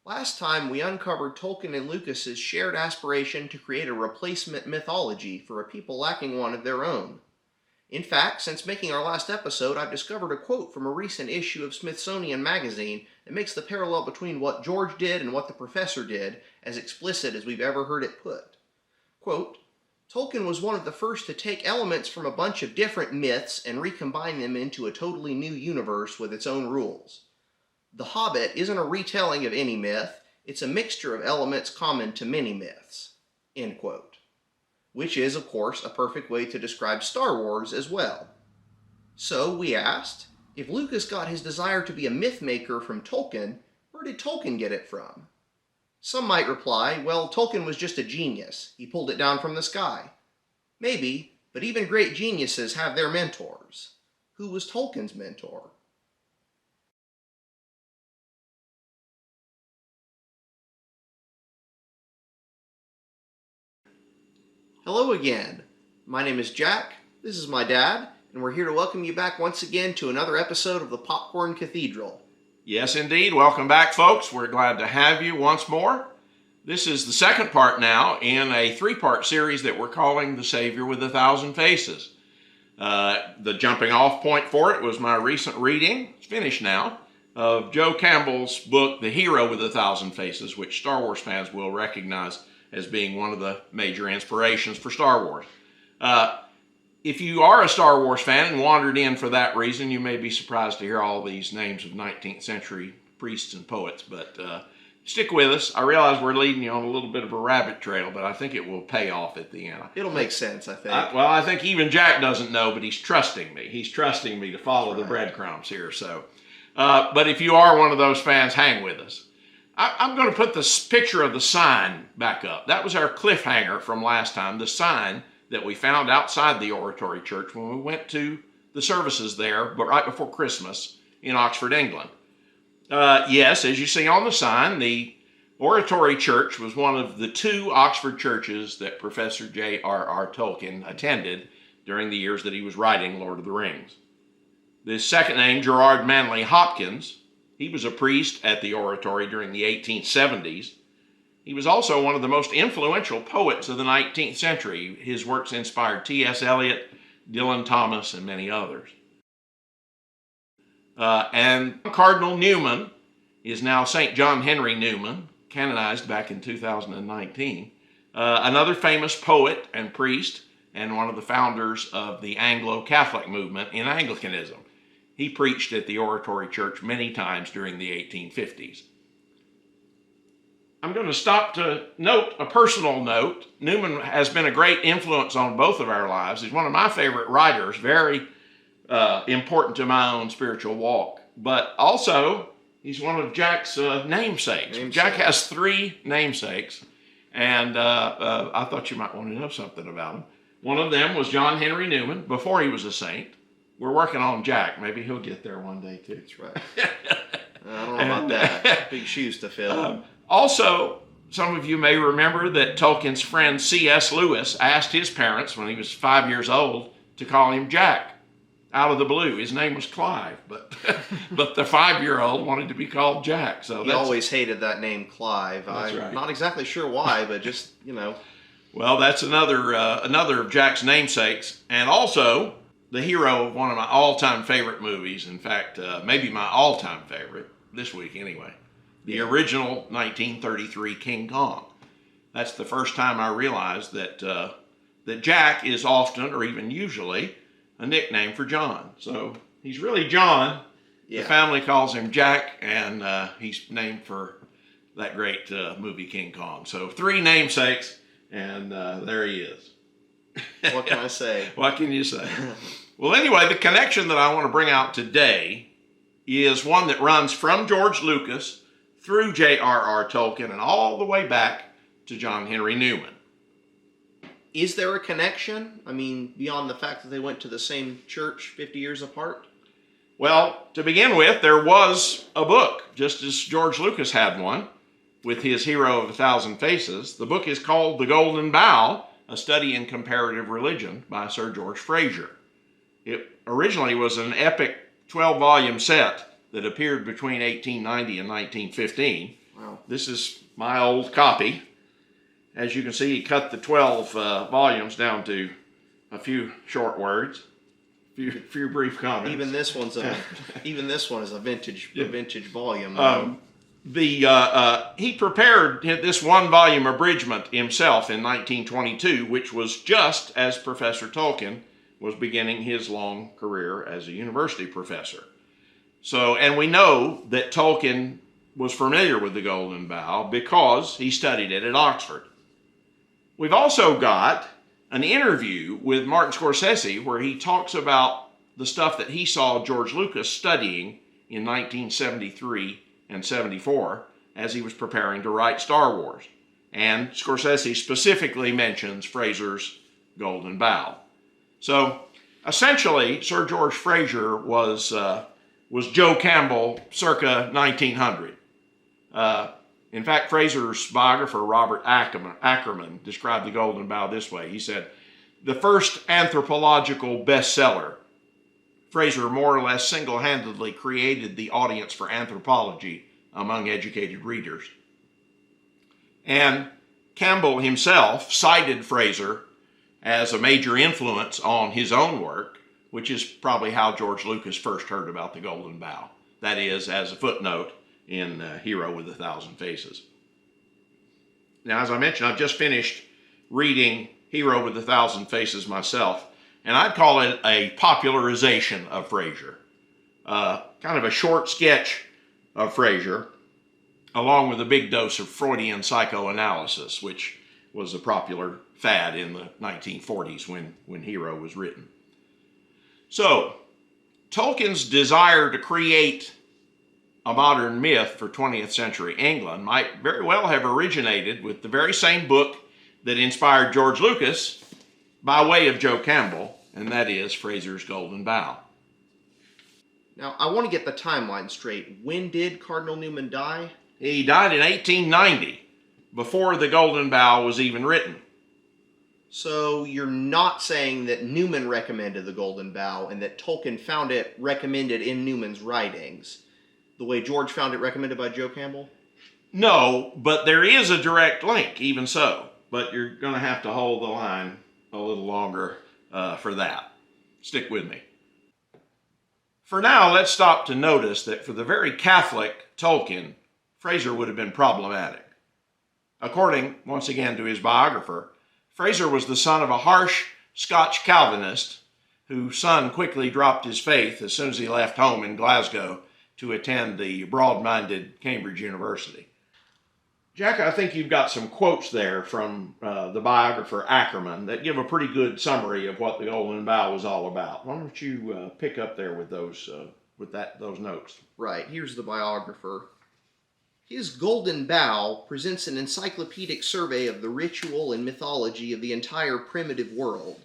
Last time we uncovered Tolkien and Lucas's shared aspiration to create a replacement mythology for a people lacking one of their own. In fact, since making our last episode, I've discovered a quote from a recent issue of Smithsonian Magazine that makes the parallel between what George did and what the professor did as explicit as we've ever heard it put. Quote, Tolkien was one of the first to take elements from a bunch of different myths and recombine them into a totally new universe with its own rules. The Hobbit isn't a retelling of any myth, it's a mixture of elements common to many myths. End quote. Which is, of course, a perfect way to describe Star Wars as well. So we asked, if Lucas got his desire to be a myth maker from Tolkien, where did Tolkien get it from? Some might reply, well, Tolkien was just a genius. He pulled it down from the sky. Maybe, but even great geniuses have their mentors. Who was Tolkien's mentor? Hello again. My name is Jack, this is my dad, and we're here to welcome you back once again to another episode of the Popcorn Cathedral. Yes, indeed. Welcome back, folks. We're glad to have you once more. This is the second part now in a three-part series that we're calling The Savior with a Thousand Faces. The jumping off point for it was my recent reading, it's finished now, of Joe Campbell's book, The Hero with a Thousand Faces, which Star Wars fans will recognize as being one of the major inspirations for Star Wars. If you are a Star Wars fan and wandered in for that reason, you may be surprised to hear all these names of 19th century priests and poets, but stick with us. I realize we're leading you on a little bit of a rabbit trail, but I think it will pay off at the end. It'll make sense, I think. I think even Jack doesn't know, but he's trusting me. He's trusting me to follow the breadcrumbs here. So, but if you are one of those fans, hang with us. I'm going to put this picture of the sign back up. That was our cliffhanger from last time, the sign that we found outside the Oratory Church when we went to the services there, but right before Christmas in Oxford, England. Yes, as you see on the sign, the Oratory Church was one of the two Oxford churches that Professor J.R.R. Tolkien attended during the years that he was writing Lord of the Rings. The second name, Gerard Manley Hopkins, he was a priest at the Oratory during the 1870s. He was also one of the most influential poets of the 19th century. His works inspired T.S. Eliot, Dylan Thomas, and many others. And Cardinal Newman is now St. John Henry Newman, canonized back in 2019. Another famous poet and priest, and one of the founders of the Anglo-Catholic movement in Anglicanism. He preached at the Oratory Church many times during the 1850s. I'm going to stop to note a personal note. Newman has been a great influence on both of our lives. He's one of my favorite writers, very important to my own spiritual walk. But also, he's one of Jack's namesakes. Jack has three namesakes, and I thought you might want to know something about him. One of them was John Henry Newman, before he was a saint. We're working on Jack. Maybe he'll get there one day, too. That's right. I don't know about that. Big shoes to fill. Also, some of you may remember that Tolkien's friend C.S. Lewis asked his parents when he was 5 years old to call him Jack out of the blue. His name was Clive, but the 5-year-old wanted to be called Jack. So he always hated that name Clive. That's right. Not exactly sure why, but just, Well, that's another of Jack's namesakes, and also the hero of one of my all-time favorite movies. In fact, maybe my all-time favorite, this week anyway. The original 1933 King Kong. That's the first time I realized that Jack is often, or even usually, a nickname for John. So he's really John. Yeah. The family calls him Jack, and he's named for that great movie King Kong. So 3 namesakes, and there he is. What can I say? What can you say? Well, anyway, the connection that I want to bring out today is one that runs from George Lucas through J.R.R. Tolkien and all the way back to John Henry Newman. Is there a connection? I mean, beyond the fact that they went to the same church 50 years apart? Well, to begin with, there was a book, just as George Lucas had one, with his Hero of a Thousand Faces. The book is called The Golden Bough, A Study in Comparative Religion by Sir George Fraser. It originally was an epic 12-volume set that appeared between 1890 and 1915. Wow. this is my old copy. As you can see, he cut the 12 volumes down to a few short words, few brief comments. Even this one is a vintage volume. He prepared this one volume abridgment himself in 1922, which was just as Professor Tolkien was beginning his long career as a university professor. So, and we know that Tolkien was familiar with the Golden Bough because he studied it at Oxford. We've also got an interview with Martin Scorsese where he talks about the stuff that he saw George Lucas studying in 1973 and 74 as he was preparing to write Star Wars. And Scorsese specifically mentions Fraser's Golden Bough. So essentially, Sir George Fraser was Joe Campbell circa 1900. In fact, Fraser's biographer, Robert Ackerman, described the Golden Bough this way. He said, "The first anthropological bestseller, Fraser more or less single-handedly created the audience for anthropology among educated readers." And Campbell himself cited Fraser as a major influence on his own work, which is probably how George Lucas first heard about the Golden Bough. That is, as a footnote in Hero with a Thousand Faces. Now, as I mentioned, I've just finished reading Hero with a Thousand Faces myself, and I'd call it a popularization of Fraser. Kind of a short sketch of Fraser, along with a big dose of Freudian psychoanalysis, which was a popular fad in the 1940s when Hero was written. So, Tolkien's desire to create a modern myth for 20th century England might very well have originated with the very same book that inspired George Lucas by way of Joe Campbell, and that is Fraser's Golden Bough. Now, I want to get the timeline straight. When did Cardinal Newman die? He died in 1890, before the Golden Bough was even written. So you're not saying that Newman recommended the Golden Bough and that Tolkien found it recommended in Newman's writings, the way George found it recommended by Joe Campbell? No, but there is a direct link, even so. But you're going to have to hold the line a little longer for that. Stick with me. For now, let's stop to notice that for the very Catholic Tolkien, Fraser would have been problematic. According, once again, to his biographer, Fraser was the son of a harsh Scotch Calvinist whose son quickly dropped his faith as soon as he left home in Glasgow to attend the broad-minded Cambridge University. Jack, I think you've got some quotes there from the biographer Ackerman that give a pretty good summary of what the Golden Bough was all about. Why don't you pick up there with those notes? Right, here's the biographer. His Golden Bough presents an encyclopedic survey of the ritual and mythology of the entire primitive world,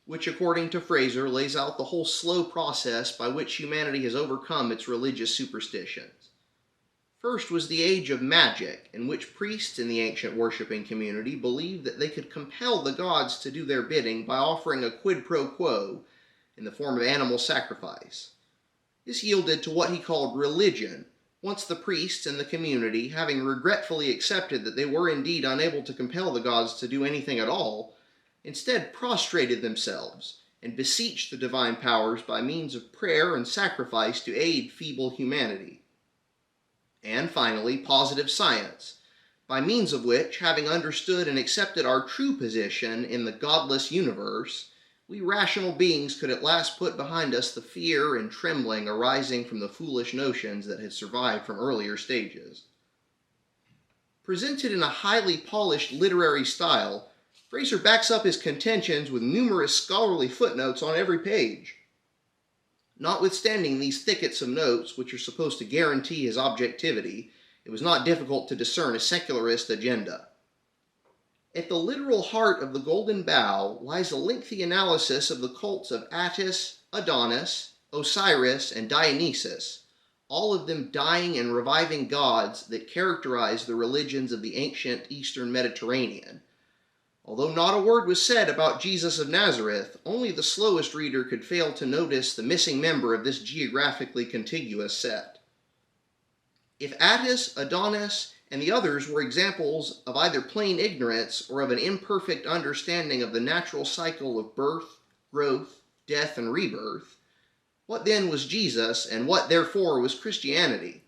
which, according to Fraser, lays out the whole slow process by which humanity has overcome its religious superstitions. First was the age of magic, in which priests in the ancient worshipping community believed that they could compel the gods to do their bidding by offering a quid pro quo in the form of animal sacrifice. This yielded to what he called religion, once the priests and the community, having regretfully accepted that they were indeed unable to compel the gods to do anything at all, instead prostrated themselves and beseeched the divine powers by means of prayer and sacrifice to aid feeble humanity. And finally, positive science, by means of which, having understood and accepted our true position in the godless universe, we rational beings could at last put behind us the fear and trembling arising from the foolish notions that had survived from earlier stages. Presented in a highly polished literary style, Fraser backs up his contentions with numerous scholarly footnotes on every page. Notwithstanding these thickets of notes, which are supposed to guarantee his objectivity, it was not difficult to discern a secularist agenda. At the literal heart of the Golden Bough lies a lengthy analysis of the cults of Attis, Adonis, Osiris, and Dionysus, all of them dying and reviving gods that characterize the religions of the ancient Eastern Mediterranean. Although not a word was said about Jesus of Nazareth, only the slowest reader could fail to notice the missing member of this geographically contiguous set. If Attis, Adonis, and the others were examples of either plain ignorance or of an imperfect understanding of the natural cycle of birth, growth, death, and rebirth, what then was Jesus, and what therefore was Christianity?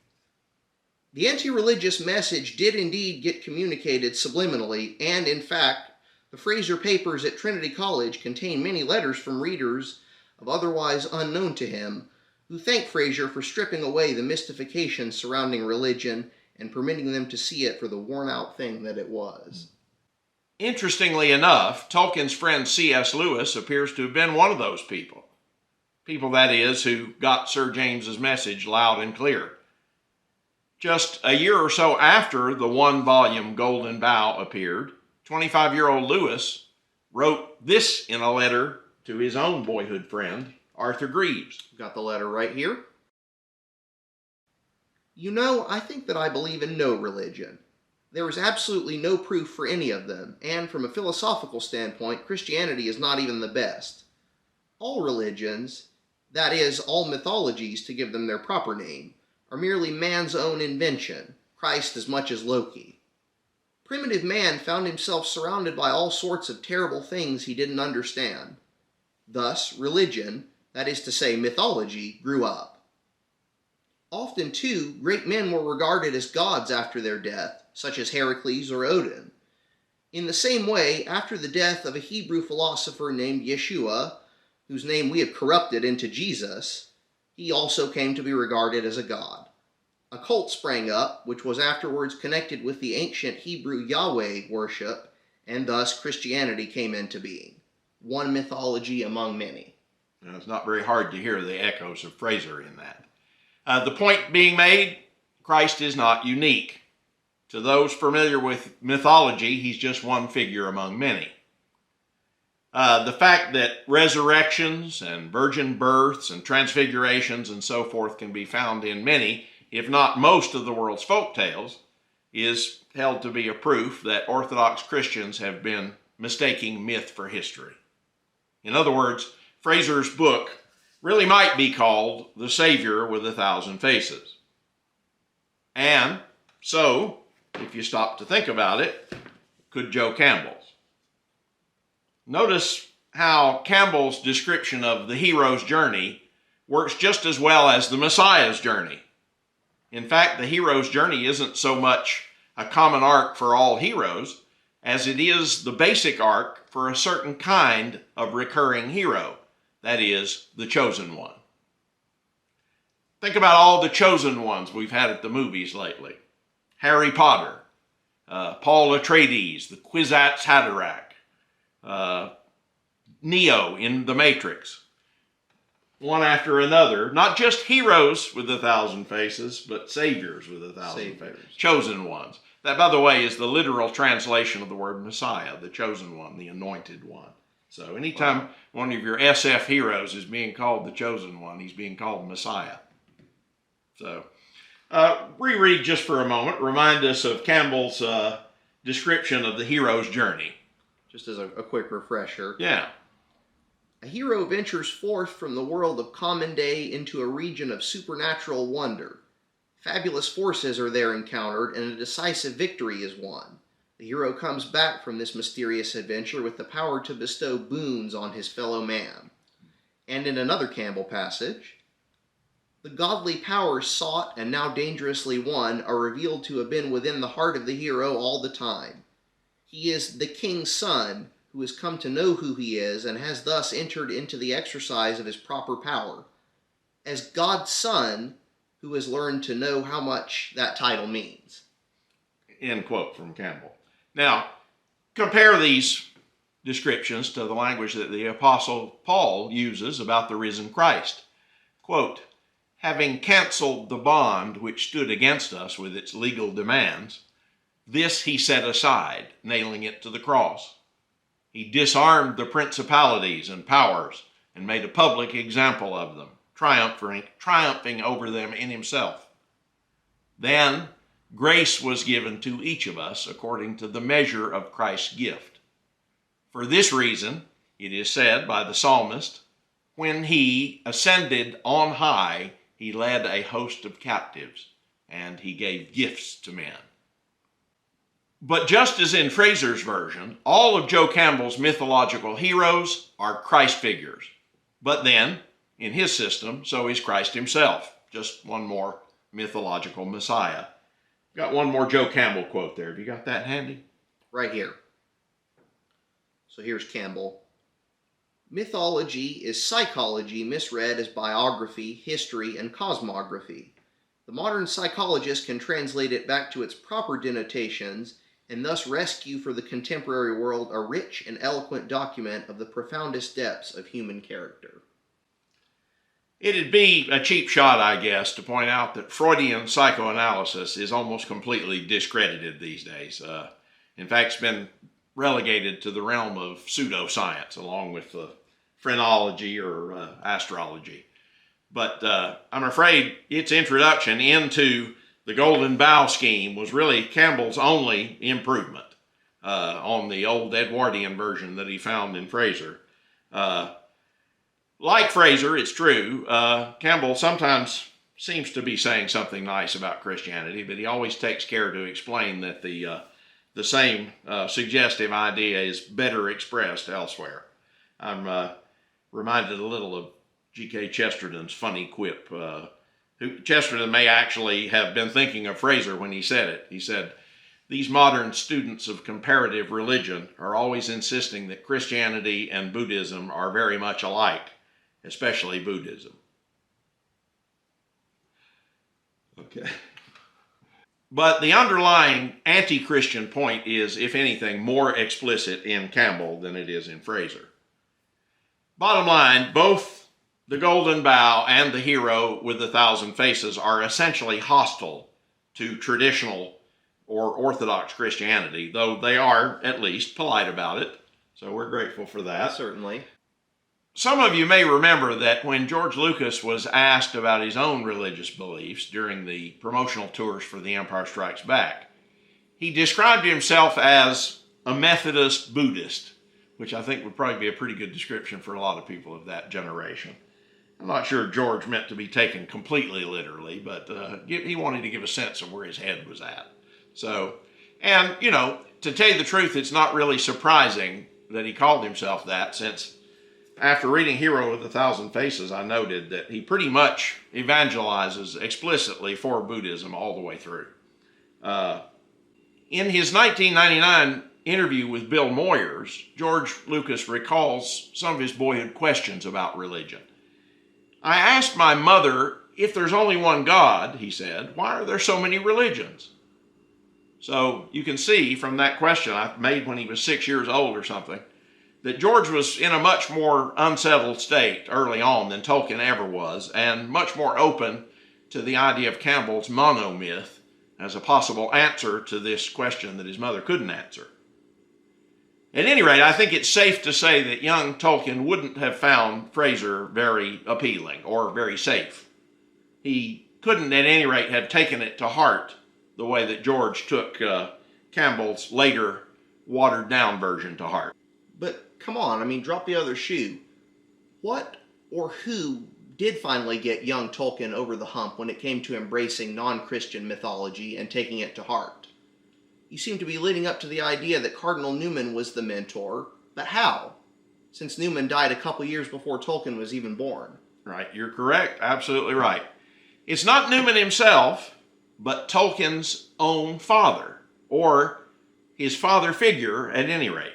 The anti-religious message did indeed get communicated subliminally, and in fact, the Fraser Papers at Trinity College contain many letters from readers of otherwise unknown to him, who thank Fraser for stripping away the mystification surrounding religion and permitting them to see it for the worn-out thing that it was. Interestingly enough, Tolkien's friend C.S. Lewis appears to have been one of those people. People, that is, who got Sir James's message loud and clear. Just a year or so after the one-volume Golden Bough appeared, 25-year-old Lewis wrote this in a letter to his own boyhood friend, Arthur Greeves. Got the letter right here. You know, I think that I believe in no religion. There is absolutely no proof for any of them, and from a philosophical standpoint, Christianity is not even the best. All religions, that is, all mythologies to give them their proper name, are merely man's own invention, Christ as much as Loki. Primitive man found himself surrounded by all sorts of terrible things he didn't understand. Thus, religion, that is to say, mythology, grew up. Often, too, great men were regarded as gods after their death, such as Heracles or Odin. In the same way, after the death of a Hebrew philosopher named Yeshua, whose name we have corrupted into Jesus, he also came to be regarded as a god. A cult sprang up, which was afterwards connected with the ancient Hebrew Yahweh worship, and thus Christianity came into being. One mythology among many. Now, it's not very hard to hear the echoes of Fraser in that. The point being made, Christ is not unique. To those familiar with mythology, he's just one figure among many. The fact that resurrections and virgin births and transfigurations and so forth can be found in many, if not most, of the world's folk tales is held to be a proof that Orthodox Christians have been mistaking myth for history. In other words, Fraser's book really might be called The Savior with a Thousand Faces. And so, if you stop to think about it, could Joe Campbell's. Notice how Campbell's description of the hero's journey works just as well as the Messiah's journey. In fact, the hero's journey isn't so much a common arc for all heroes as it is the basic arc for a certain kind of recurring hero, that is, the chosen one. Think about all the chosen ones we've had at the movies lately. Harry Potter, Paul Atreides, the Kwisatz Haderach, Neo in The Matrix. One after another, not just heroes with 1,000 faces, but saviors with 1,000 faces. Chosen ones. That, by the way, is the literal translation of the word Messiah, the chosen one, the anointed one. So anytime one of your SF heroes is being called the chosen one, he's being called Messiah. So reread just for a moment. Remind us of Campbell's description of the hero's journey. Just as a quick refresher. Yeah. A hero ventures forth from the world of common day into a region of supernatural wonder. Fabulous forces are there encountered, and a decisive victory is won. The hero comes back from this mysterious adventure with the power to bestow boons on his fellow man. And in another Campbell passage, the godly powers sought and now dangerously won are revealed to have been within the heart of the hero all the time. He is the king's son, who has come to know who he is and has thus entered into the exercise of his proper power. As God's son, who has learned to know how much that title means. End quote from Campbell. Now, compare these descriptions to the language that the Apostle Paul uses about the risen Christ. Quote, having canceled the bond which stood against us with its legal demands, this he set aside, nailing it to the cross. He disarmed the principalities and powers and made a public example of them, triumphing over them in himself. Then grace was given to each of us according to the measure of Christ's gift. For this reason, it is said by the psalmist, when he ascended on high, he led a host of captives, and he gave gifts to men. But just as in Fraser's version, all of Joe Campbell's mythological heroes are Christ figures. But then, in his system, so is Christ himself. Just one more mythological Messiah. Got one more Joe Campbell quote there. Have you got that handy? Right here. So here's Campbell. Mythology is psychology misread as biography, history, and cosmography. The modern psychologist can translate it back to its proper denotations and thus rescue for the contemporary world a rich and eloquent document of the profoundest depths of human character. It'd be a cheap shot, I guess, to point out that Freudian psychoanalysis is almost completely discredited these days. In fact, it's been relegated to the realm of pseudoscience, along with phrenology or astrology. But I'm afraid its introduction into the Golden Bough scheme was really Campbell's only improvement on the old Edwardian version that he found in Fraser. Like Fraser, it's true, Campbell sometimes seems to be saying something nice about Christianity, but he always takes care to explain that the same suggestive idea is better expressed elsewhere. I'm reminded a little of G.K. Chesterton's funny quip. Chesterton may actually have been thinking of Fraser when he said it. He said, "These modern students of comparative religion are always insisting that Christianity and Buddhism are very much alike, especially Buddhism." Okay. But the underlying anti-Christian point is, if anything, more explicit in Campbell than it is in Fraser. Bottom line, both the Golden Bough and the hero with 1,000 faces are essentially hostile to traditional or Orthodox Christianity, though they are at least polite about it. So we're grateful for that. Certainly. Some of you may remember that when George Lucas was asked about his own religious beliefs during the promotional tours for The Empire Strikes Back, he described himself as a Methodist Buddhist, which I think would probably be a pretty good description for a lot of people of that generation. I'm not sure George meant to be taken completely literally, but he wanted to give a sense of where his head was at. So, and, you know, to tell you the truth, it's not really surprising that he called himself that, since after reading Hero with 1,000 Faces, I noted that he pretty much evangelizes explicitly for Buddhism all the way through. In his 1999 interview with Bill Moyers, George Lucas recalls some of his boyhood questions about religion. "I asked my mother, if there's only one God," he said, "why are there so many religions?" So you can see from that question I made when he was 6 years old or something, that George was in a much more unsettled state early on than Tolkien ever was, and much more open to the idea of Campbell's monomyth as a possible answer to this question that his mother couldn't answer. At any rate, I think it's safe to say that young Tolkien wouldn't have found Fraser very appealing or very safe. He couldn't at any rate have taken it to heart the way that George took Campbell's later watered down version to heart. But come on, I mean, drop the other shoe. What or who did finally get young Tolkien over the hump when it came to embracing non-Christian mythology and taking it to heart? You seem to be leading up to the idea that Cardinal Newman was the mentor, but how? Since Newman died a couple years before Tolkien was even born. Right, you're correct, absolutely right. It's not Newman himself, but Tolkien's own father, or his father figure at any rate.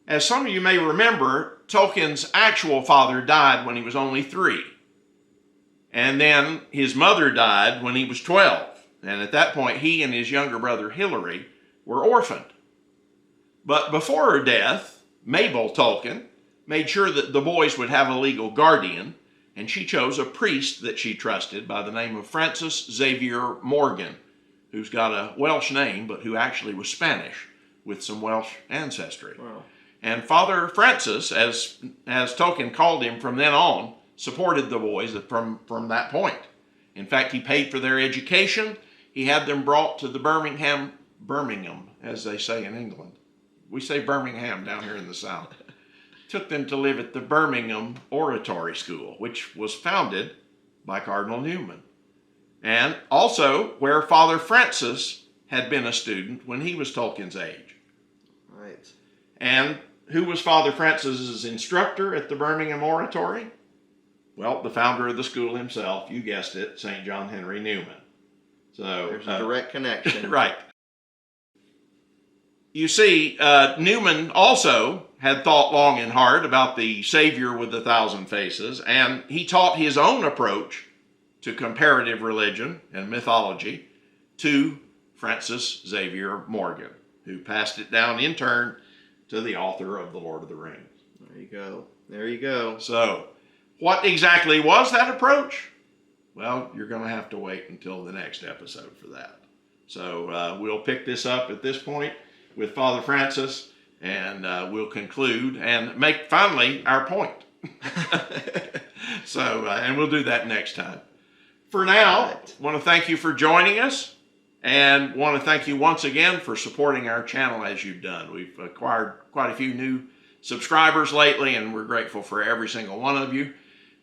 As some of you may remember, Tolkien's actual father died when he was only 3. And then his mother died when he was 12. And at that point, he and his younger brother Hilary were orphaned. But before her death, Mabel Tolkien made sure that the boys would have a legal guardian, and she chose a priest that she trusted by the name of Francis Xavier Morgan, who's got a Welsh name, but who actually was Spanish with some Welsh ancestry. Wow. And Father Francis, as Tolkien called him from then on, supported the boys from that point. In fact, he paid for their education. He had them brought to the Birmingham, as they say in England. We say Birmingham down here in the South. Took them to live at the Birmingham Oratory School, which was founded by Cardinal Newman. And also where Father Francis had been a student when he was Tolkien's age. Right. And who was Father Francis's instructor at the Birmingham Oratory? Well, the founder of the school himself, you guessed it, St. John Henry Newman. So There's a direct connection. right. You see, Newman also had thought long and hard about the Savior with a thousand faces, and he taught his own approach to comparative religion and mythology to Francis Xavier Morgan, who passed it down in turn to the author of The Lord of the Rings. There you go. There you go. So, what exactly was that approach? Well, you're going to have to wait until the next episode for that. So, we'll pick this up at this point with Father Francis, and we'll conclude and make finally our point. So, and we'll do that next time. For now, I want to thank you for joining us, and want to thank you once again for supporting our channel as you've done. We've acquired quite a few new subscribers lately, and we're grateful for every single one of you.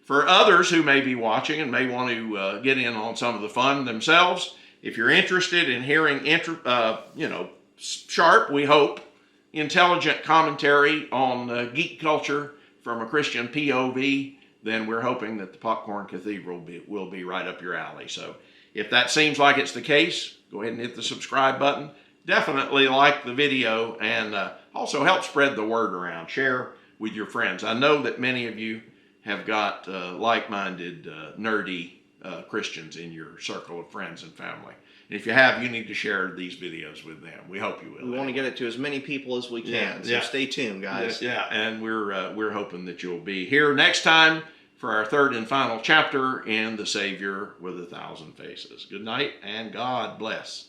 For others who may be watching and may want to get in on some of the fun themselves, if you're interested in hearing, sharp, we hope, intelligent commentary on geek culture from a Christian POV, then we're hoping that the Popcorn Cathedral will be right up your alley. So if that seems like it's the case, go ahead and hit the subscribe button. Definitely like the video, and also help spread the word around. Share with your friends. I know that many of you have got like-minded, nerdy Christians in your circle of friends and family. And if you have, you need to share these videos with them. We hope you will. We want to get it to as many people as we can. So stay tuned, guys. Yeah, and we're hoping that you'll be here next time for our third and final chapter in The Savior with a Thousand Faces. Good night, and God bless.